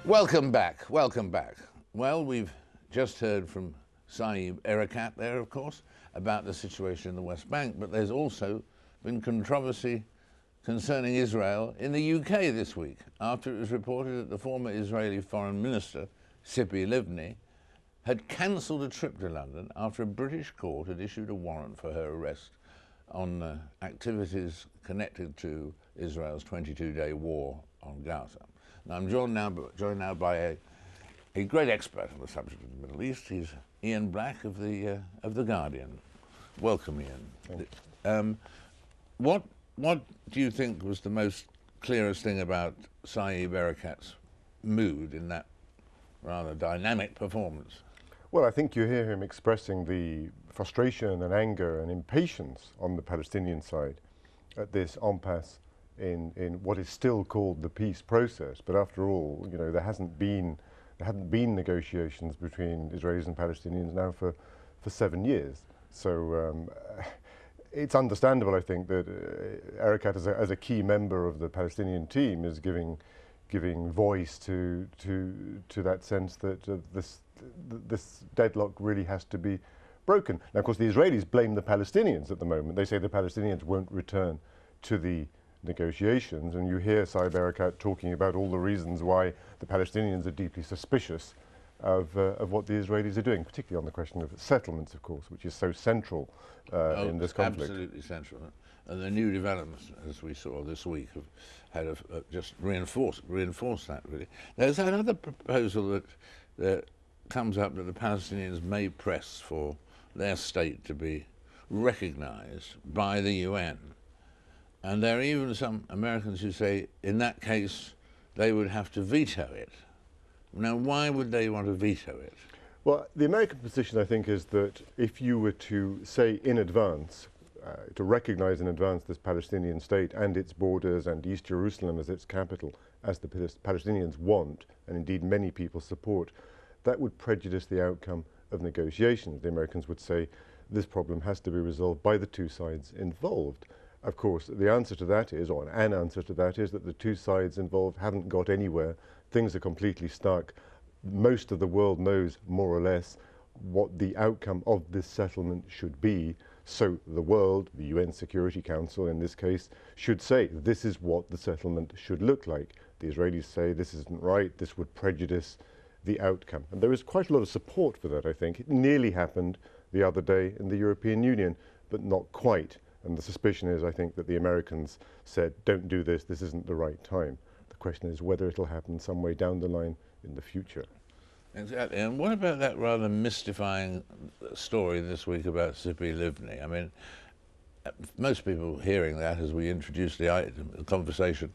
Welcome back, welcome back. Well, we've just heard from Saeb Erekat there, of course, about the situation in the West Bank, but there's also been controversy concerning Israel in the UK this week, after it was reported that the former Israeli Foreign Minister, Tzipi Livni, had cancelled a trip to London after a British court had issued a warrant for her arrest on activities connected to Israel's 22-day war on Gaza. Now, I'm joined now by a great expert on the subject of the Middle East. He's Ian Black of the Guardian. Welcome, Ian. What do you think was the most clearest thing about Saeb Erekat's mood in that rather dynamic performance? Well, I think you hear him expressing the frustration and anger and impatience on the Palestinian side at this impasse in what is still called the peace process. But after all, you know, there hadn't been negotiations between Israelis and Palestinians now for 7 years. So it's understandable, I think, that Erekat, as a key member of the Palestinian team, is giving voice to that sense that this deadlock really has to be broken. Now, of course, the Israelis blame the Palestinians at the moment. They say the Palestinians won't return to the negotiations, and you hear Saeb Erekat talking about all the reasons why the Palestinians are deeply suspicious of what the Israelis are doing, particularly on the question of settlements, of course, which is so central in this conflict. Absolutely central. And the new developments, as we saw this week, have just reinforced that, really. There's another proposal that comes up that the Palestinians may press for their state to be recognized by the UN. And there are even some Americans who say, in that case, they would have to veto it. Now, why would they want to veto it? Well, the American position, I think, is that if you were to say in advance, to recognize in advance this Palestinian state and its borders and East Jerusalem as its capital, as the Palestinians want, and indeed many people support, that would prejudice the outcome of negotiations. The Americans would say this problem has to be resolved by the two sides involved. Of course, the answer to that is, or an answer to that is, that the two sides involved haven't got anywhere. Things are completely stuck. Most of the world knows, more or less, what the outcome of this settlement should be. So the world, the UN Security Council in this case, should say this is what the settlement should look like. The Israelis say this isn't right, this would prejudice the outcome. And there is quite a lot of support for that, I think. It nearly happened the other day in the European Union, but not quite. And the suspicion is, I think, that the Americans said, don't do this, this isn't the right time. The question is whether it'll happen some way down the line in the future. Exactly. And what about that rather mystifying story this week about Tzipi Livni? I mean, most people hearing that as we introduce the conversation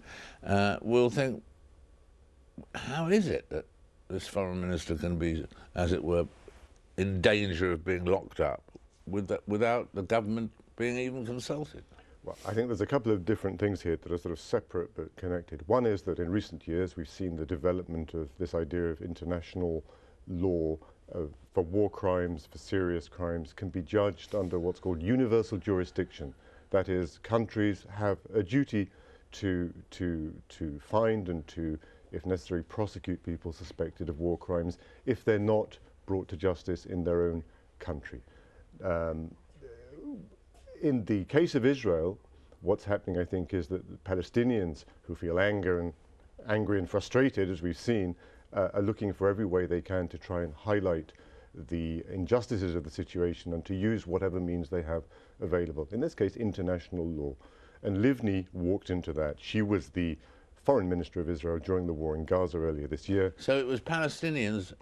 will think, how is it that this foreign minister can be, as it were, in danger of being locked up without the government being even consulted? Well, I think there's a couple of different things here that are sort of separate but connected. One is that in recent years we've seen the development of this idea of international law for war crimes, for serious crimes, can be judged under what's called universal jurisdiction. That is, countries have a duty to find and to, if necessary, prosecute people suspected of war crimes if they're not brought to justice in their own country. In the case of Israel, what's happening, I think, is that the Palestinians who feel angry and frustrated, as we've seen, are looking for every way they can to try and highlight the injustices of the situation and to use whatever means they have available. In this case, international law. And Livni walked into that. She was the foreign minister of Israel during the war in Gaza earlier this year. So it was Palestinians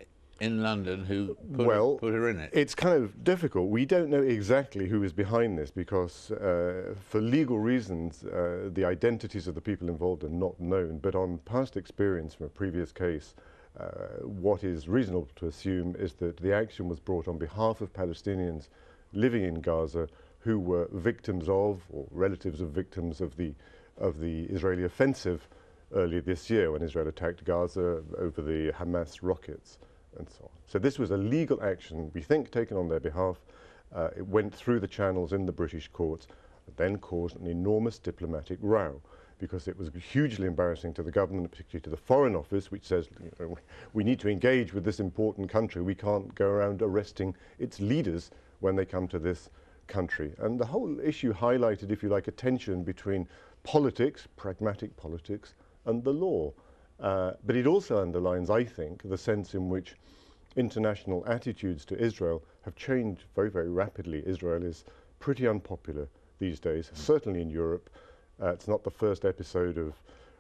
in London who put her in it? It's kind of difficult. We don't know exactly who is behind this because for legal reasons the identities of the people involved are not known, but on past experience from a previous case what is reasonable to assume is that the action was brought on behalf of Palestinians living in Gaza who were victims of, or relatives of victims of the Israeli offensive earlier this year when Israel attacked Gaza over the Hamas rockets and so on. So this was a legal action, we think, taken on their behalf. It went through the channels in the British courts, then caused an enormous diplomatic row. because it was hugely embarrassing to the government, particularly to the Foreign Office, which says, you know, we need to engage with this important country. We can't go around arresting its leaders when they come to this country. And the whole issue highlighted, if you like, a tension between politics, pragmatic politics, and the law. But it also underlines, I think, the sense in which international attitudes to Israel have changed very, very rapidly. Israel is pretty unpopular these days, certainly in Europe. It's not the first episode of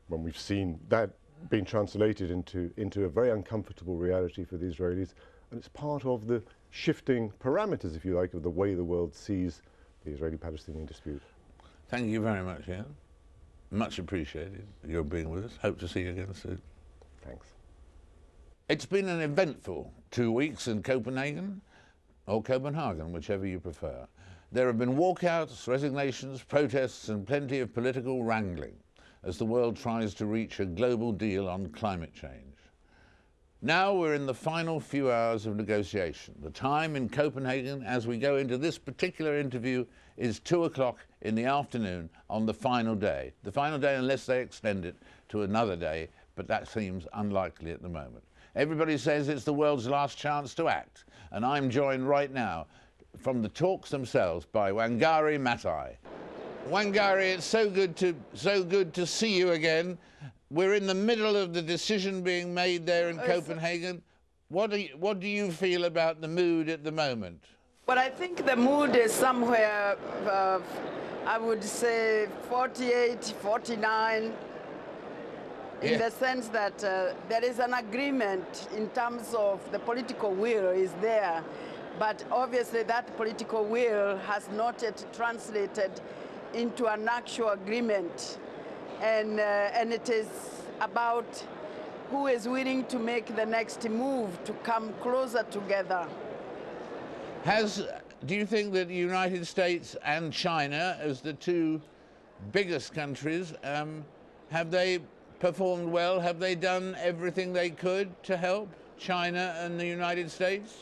when we've seen that being translated into a very uncomfortable reality for the Israelis. And it's part of the shifting parameters, if you like, of the way the world sees the Israeli-Palestinian dispute. Thank you very much, Ian. Much appreciated your being with us. Hope to see you again soon. Thanks. It's been an eventful 2 weeks in Copenhagen, or Copenhagen, whichever you prefer. There have been walkouts, resignations, protests, and plenty of political wrangling as the world tries to reach a global deal on climate change. Now we're in the final few hours of negotiation. The time in Copenhagen as we go into this particular interview is 2 o'clock in the afternoon on the final day. The final day unless they extend it to another day, but that seems unlikely at the moment. Everybody says it's the world's last chance to act, and I'm joined right now from the talks themselves by Wangari Maathai. Wangari, it's so good to see you again. We're in the middle of the decision being made there in Copenhagen. What do you feel about the mood at the moment? Well, I think the mood is somewhere, I would say 48, 49, in the sense that there is an agreement in terms of the political will is there, but obviously that political will has not yet translated into an actual agreement. And it is about who is willing to make the next move to come closer together. Do you think that the United States and China, as the two biggest countries, have they performed well? Have they done everything they could to help China and the United States?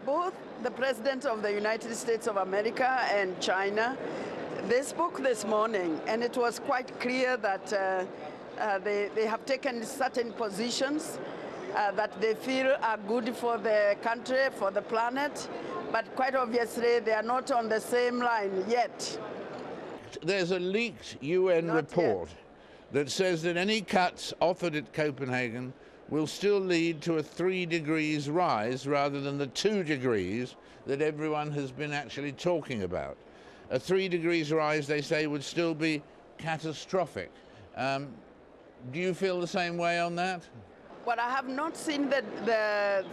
Both the President of the United States of America and China, they spoke this morning, and it was quite clear that they have taken certain positions that they feel are good for the country, for the planet, but quite obviously they are not on the same line yet. There's a leaked UN report that says that any cuts offered at Copenhagen will still lead to a 3 degrees rise rather than the 2 degrees that everyone has been actually talking about. A 3 degrees rise, they say, would still be catastrophic. Do you feel the same way on that? Well, I have not seen the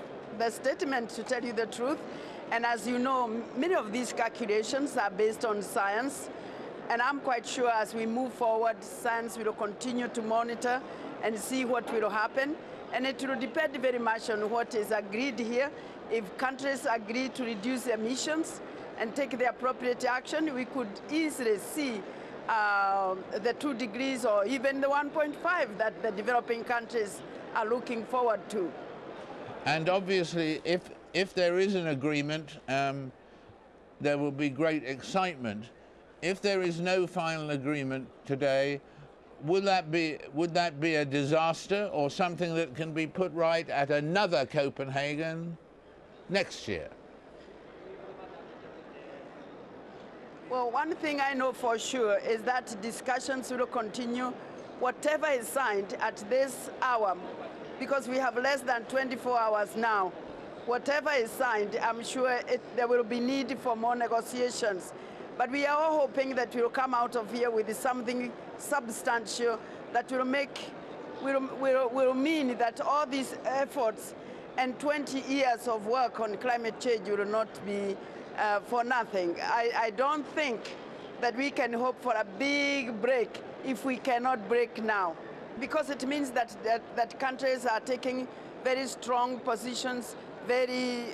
statement, to tell you the truth. And as you know, many of these calculations are based on science. And I'm quite sure as we move forward, science will continue to monitor and see what will happen. And it will depend very much on what is agreed here. If countries agree to reduce emissions and take the appropriate action, we could easily see the 2 degrees or even the 1.5 that the developing countries are looking forward to. And obviously, if there is an agreement, there will be great excitement. If there is no final agreement today, would that be a disaster or something that can be put right at another Copenhagen next year? Well, one thing I know for sure is that discussions will continue, whatever is signed at this hour, because we have less than 24 hours now. Whatever is signed, I'm sure there will be need for more negotiations. But we are all hoping that we'll come out of here with something substantial that will mean that all these efforts and 20 years of work on climate change will not be for nothing. I don't think that we can hope for a big break if we cannot break now, because it means that countries are taking very strong positions, very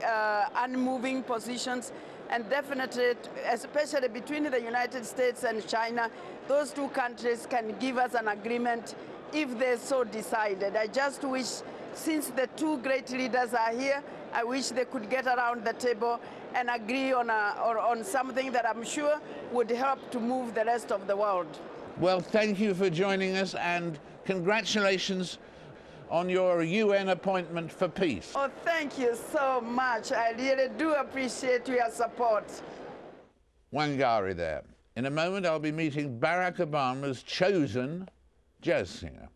unmoving positions, and definitely, especially between the United States and China, those two countries can give us an agreement if they so decided. I just wish, since the two great leaders are here, I wish they could get around the table and agree on something that I'm sure would help to move the rest of the world. Well, thank you for joining us, and congratulations on your UN appointment for peace. Oh, thank you so much. I really do appreciate your support. Wangari there. In a moment, I'll be meeting Barack Obama's chosen jazz singer.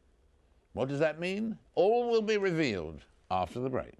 What does that mean? All will be revealed after the break.